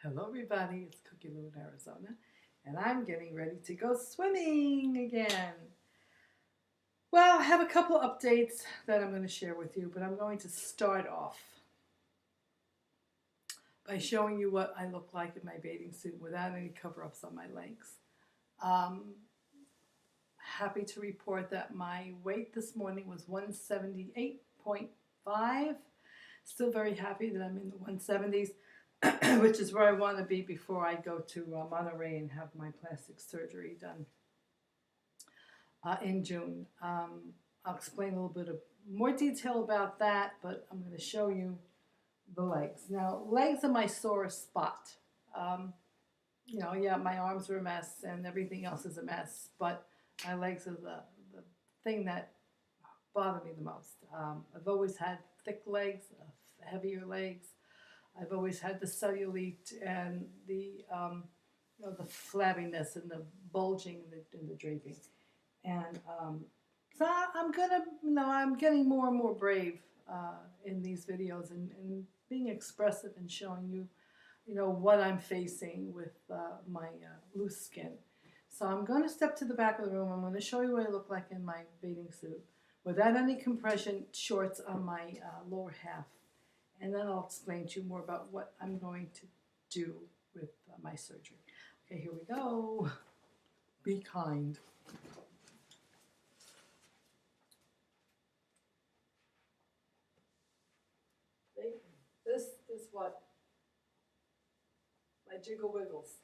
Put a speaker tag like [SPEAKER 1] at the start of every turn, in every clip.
[SPEAKER 1] Hello everybody, it's Cookie Lou in Arizona, and I'm getting ready to go swimming again. Well, I have a couple updates that I'm going to share with you, but I'm going to start off by showing you what I look like in my bathing suit without any cover-ups on my legs. Um, Happy to report that my weight this morning was 178.5. Still very happy that I'm in the 170s. Which is where I want to be before I go to Monterrey and have my plastic surgery done in June. I'll explain a little bit of more detail about that, but I'm going to show you the legs. Now, legs are my sorest spot. Yeah, my arms are a mess and everything else is a mess, but my legs are the thing that bother me the most. I've always had thick legs, heavier legs. I've always had the cellulite and the the flabbiness and the bulging and the draping, and so I'm getting more and more brave in these videos and being expressive and showing you, what I'm facing with my loose skin. So I'm going to step to the back of the room. I'm going to show you what I look like in my bathing suit without any compression shorts on my lower half. And then I'll explain to you more about what I'm going to do with my surgery. Okay, here we go. Be kind. This is what my jiggle wiggles.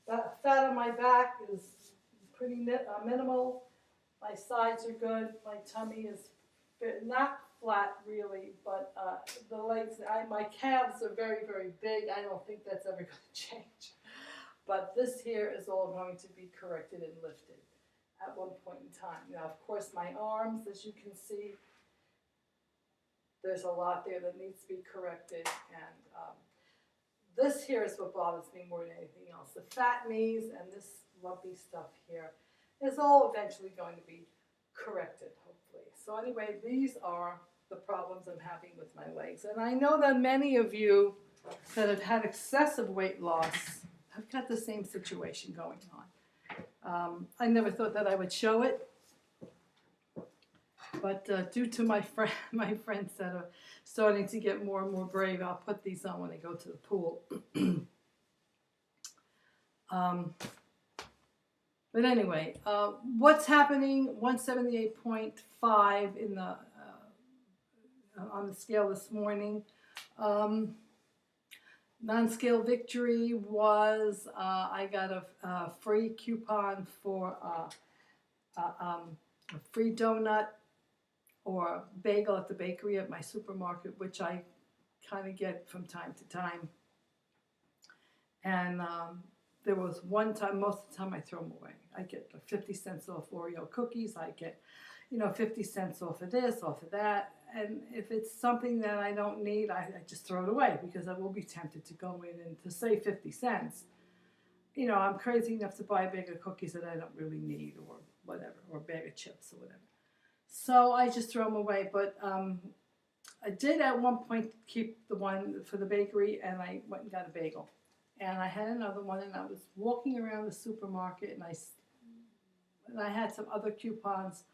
[SPEAKER 1] That fat on my back is pretty minimal. My sides are good. My tummy is not flat really, but the legs, my calves are very, very big. I don't think that's ever going to change. But this here is all going to be corrected and lifted at one point in time. Now, of course, my arms, as you can see, there's a lot there that needs to be corrected. And this here is what bothers me more than anything else. The fat knees and this lumpy stuff here is all eventually going to be corrected, hopefully. So anyway, these are the problems I'm having with my legs. And I know that many of you that have had excessive weight loss have got the same situation going on. I never thought that I would show it, but due to my friends that are starting to get more and more brave, I'll put these on when I go to the pool. But anyway, what's happening? 178.5 in the on the scale this morning. Non-scale victory was I got a free coupon for a free donut or bagel at the bakery at my supermarket, which I kind of get from time to time. And there was one time, most of the time I throw them away. I get 50 cents off Oreo cookies. I get, 50 cents off of this, off of that. And if it's something that I don't need, I just throw it away because I will be tempted to go in and to save 50 cents. I'm crazy enough to buy a bag of cookies that I don't really need or whatever, or a bag of chips or whatever. So I just throw them away. But I did at one point keep the one for the bakery, and I went and got a bagel. And I had another one, and I was walking around the supermarket, and I had some other coupons,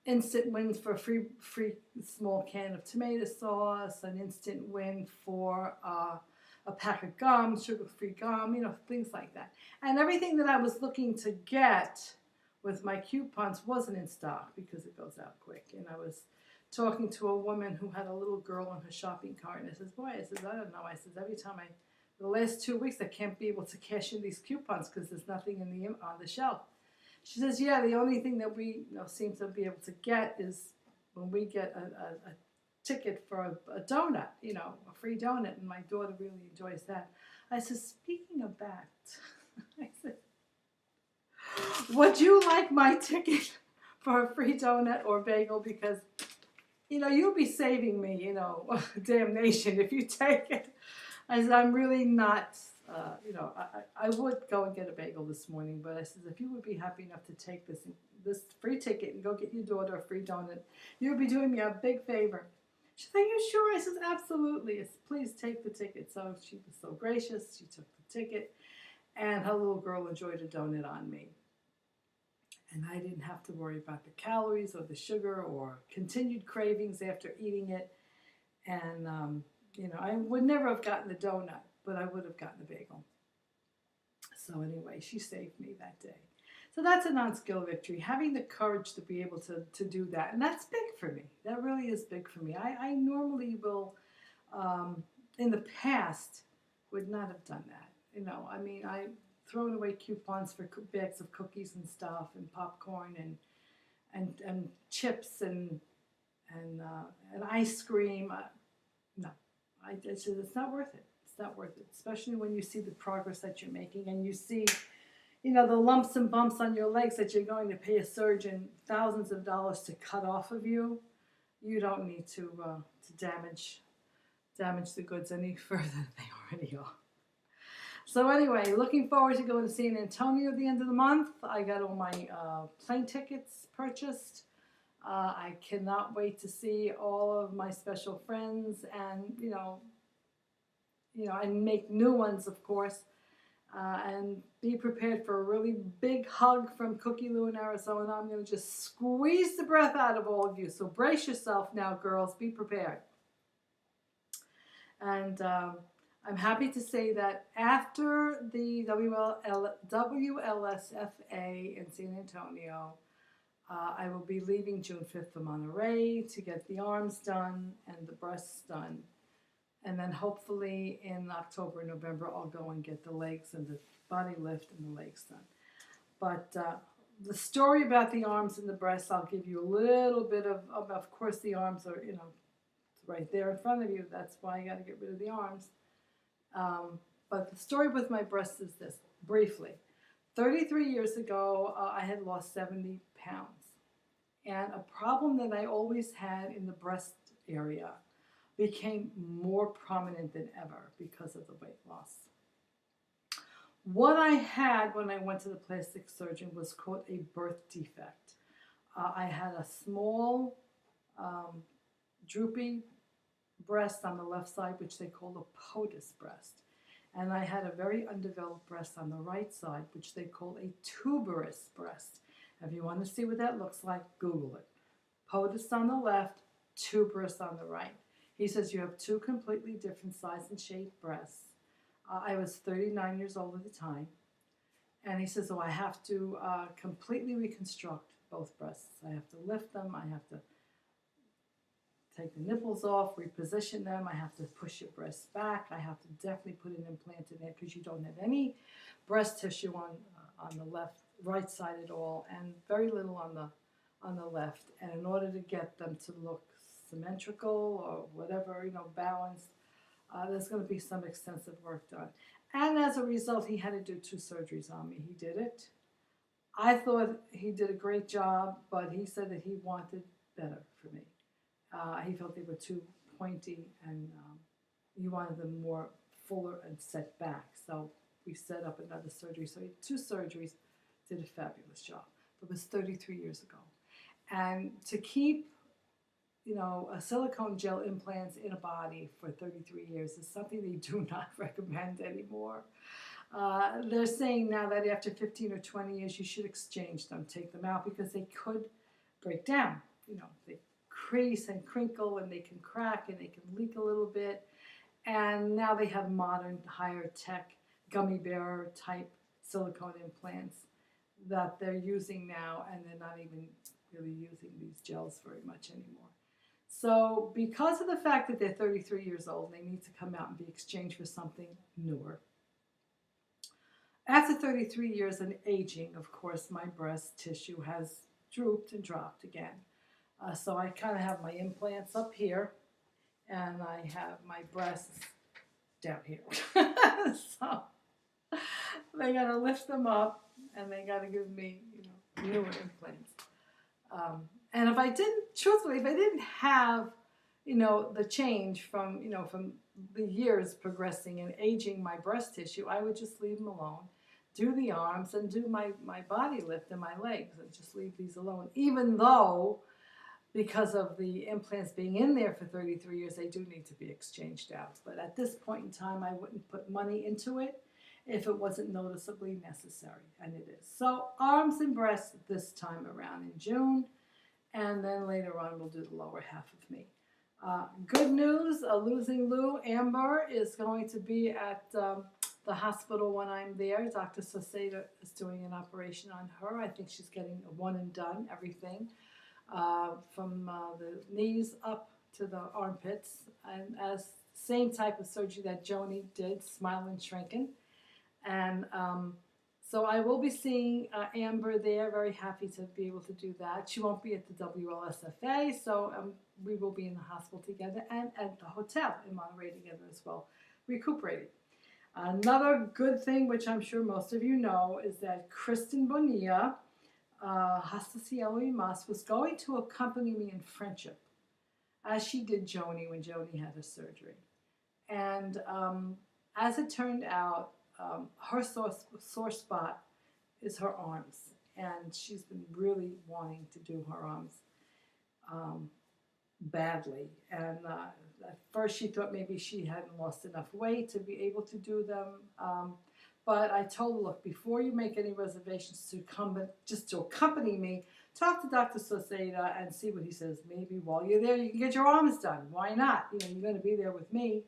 [SPEAKER 1] instant wins for a free small can of tomato sauce, an instant win for a pack of gum, sugar-free gum, things like that. And everything that I was looking to get with my coupons wasn't in stock because it goes out quick. And I was talking to a woman who had a little girl on her shopping cart, and I says, boy, I don't know. I says, every time the last 2 weeks, I can't be able to cash in these coupons because there's nothing on the shelf. She says, yeah, the only thing that we seem to be able to get is when we get a ticket for a donut, a free donut, and my daughter really enjoys that. I said, speaking of that, I said, would you like my ticket for a free donut or bagel? Because, you'll be saving me, damnation if you take it. I said, I'm really not, I would go and get a bagel this morning, but I said, if you would be happy enough to take this free ticket and go get your daughter a free donut, you would be doing me a big favor. She said, "Are you sure?" I said, "Absolutely. Please take the ticket." So she was so gracious. She took the ticket, and her little girl enjoyed a donut on me. And I didn't have to worry about the calories or the sugar or continued cravings after eating it. And, I would never have gotten the donut, but I would have gotten a bagel. So anyway, she saved me that day. So that's a non-skill victory, having the courage to be able to do that. And that's big for me. That really is big for me. I normally will, in the past, would not have done that. I thrown away coupons for bags of cookies and stuff and popcorn and chips and ice cream. No, it's not worth it. It's not worth it, especially when you see the progress that you're making and you see, the lumps and bumps on your legs that you're going to pay a surgeon thousands of dollars to cut off of you. You don't need to damage the goods any further than they already are. So anyway, looking forward to going to San Antonio at the end of the month. I got all my plane tickets purchased. I cannot wait to see all of my special friends and, and make new ones, of course. And be prepared for a really big hug from Cookie Lou in Arizona. I'm going to just squeeze the breath out of all of you. So brace yourself now, girls. Be prepared. And I'm happy to say that after the WLSFA in San Antonio, I will be leaving June 5th for Monterrey to get the arms done and the breasts done. And then hopefully in October, November, I'll go and get the legs and the body lift and the legs done. But the story about the arms and the breasts, I'll give you a little bit of course, the arms are, right there in front of you. That's why you got to get rid of the arms. But the story with my breasts is this, briefly. 33 years ago, I had lost 70 pounds. And a problem that I always had in the breast area became more prominent than ever because of the weight loss. What I had when I went to the plastic surgeon was called a birth defect. I had a small, droopy breast on the left side, which they call a POTUS breast. And I had a very undeveloped breast on the right side, which they call a tuberous breast. If you want to see what that looks like, Google it. POTUS on the left, tuberous on the right. He says you have two completely different size and shape breasts. I was 39 years old at the time. And he says, I have to completely reconstruct both breasts. I have to lift them. I have to take the nipples off, reposition them. I have to push your breasts back. I have to definitely put an implant in there because you don't have any breast tissue on the right side at all, and very little on the left. And in order to get them to look symmetrical or whatever, balanced, there's going to be some extensive work done. And as a result, he had to do 2 surgeries on me. He did it. I thought he did a great job, but he said that he wanted better for me. He felt they were too pointy, and he wanted them more fuller and set back. So we set up another surgery. So he had 2 surgeries, did a fabulous job. But it was 33 years ago. And to keep, a silicone gel implants in a body for 33 years is something they do not recommend anymore. They're saying now that after 15 or 20 years, you should exchange them, take them out, because they could break down. They crease and crinkle, and they can crack, and they can leak a little bit. And now they have modern, higher tech, gummy bear type silicone implants that they're using now, and they're not even really using these gels very much anymore. So because of the fact that they're 33 years old, they need to come out and be exchanged for something newer. After 33 years and aging, of course, my breast tissue has drooped and dropped again. So I kind of have my implants up here, and I have my breasts down here. So they got to lift them up, and they got to give me, newer implants. And if I didn't have, the change from the years progressing and aging my breast tissue, I would just leave them alone, do the arms, and do my body lift and my legs, and just leave these alone, even though because of the implants being in there for 33 years, they do need to be exchanged out. But at this point in time, I wouldn't put money into it if it wasn't noticeably necessary, and it is. So arms and breasts this time around in June, and then later on we'll do the lower half of me. Good news, Losing Lou, Amber is going to be at the hospital when I'm there. Dr. Sauceda is doing an operation on her. I think she's getting a one and done, everything. From the knees up to the armpits, and as same type of surgery that Joni did, Smiling Shrinking. And so I will be seeing Amber there, very happy to be able to do that. She won't be at the WLSFA, so we will be in the hospital together and at the hotel in Monterrey together as well, recuperating. Another good thing, which I'm sure most of you know, is that Kristen Bonilla, Hasta Cielo y Mas, was going to accompany me in friendship, as she did Joni when Joni had her surgery. And as it turned out, her sore spot is her arms, and she's been really wanting to do her arms badly. And at first she thought maybe she hadn't lost enough weight to be able to do them. But I told her, look, before you make any reservations to come, just to accompany me, talk to Dr. Sauceda and see what he says. Maybe while you're there, you can get your arms done. Why not? You know, you're going to be there with me.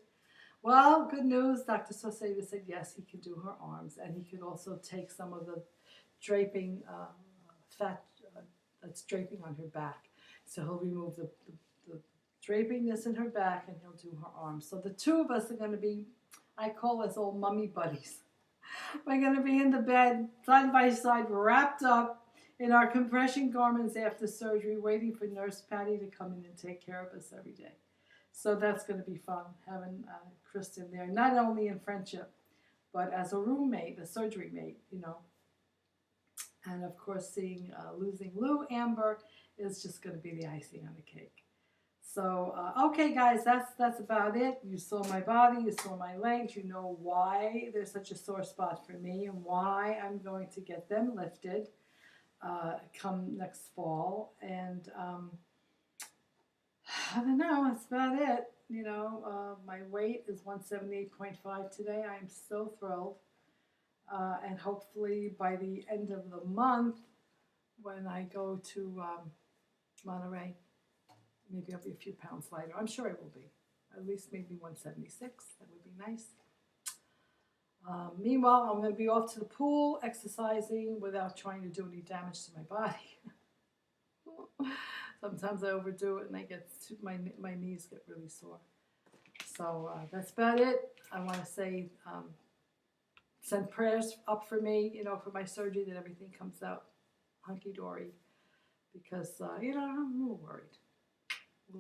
[SPEAKER 1] Well, good news. Dr. Sauceda said yes, he can do her arms, and he could also take some of the draping fat that's draping on her back. So he'll remove the draping that's in her back, and he'll do her arms. So the two of us are going to be, I call us old mummy buddies. We're going to be in the bed, side by side, wrapped up in our compression garments after surgery, waiting for Nurse Patty to come in and take care of us every day. So that's going to be fun, having Kristen there, not only in friendship, but as a roommate, a surgery mate, you know. And of course, seeing Losing Lou, Amber, is just going to be the icing on the cake. So, okay, guys, that's about it. You saw my body, you saw my legs. You know why there's such a sore spot for me and why I'm going to get them lifted come next fall. And I don't know, that's about it. You know, my weight is 178.5 today. I'm so thrilled. And hopefully by the end of the month, when I go to Monterrey, maybe I'll be a few pounds lighter. I'm sure I will be. At least maybe 176. That would be nice. Meanwhile, I'm going to be off to the pool, exercising without trying to do any damage to my body. Sometimes I overdo it and I get my knees get really sore. So that's about it. I want to say send prayers up for me, you know, for my surgery, that everything comes out hunky-dory. Because, you know, I'm a little worried. A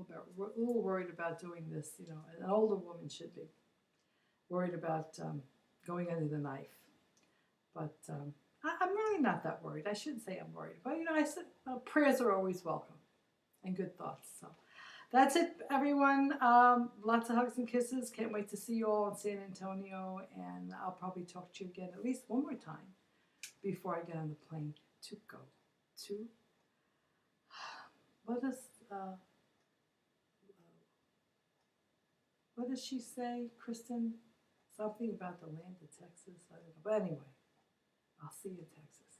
[SPEAKER 1] little worried about doing this, you know. An older woman should be worried about going under the knife. But I'm really not that worried. I shouldn't say I'm worried. But, you know, I said prayers are always welcome and good thoughts. So that's it, everyone. Lots of hugs and kisses. Can't wait to see you all in San Antonio. And I'll probably talk to you again at least one more time before I get on the plane to go to, what does she say, Kristen? Something about the land of Texas. I don't know. But anyway, I'll see you in Texas.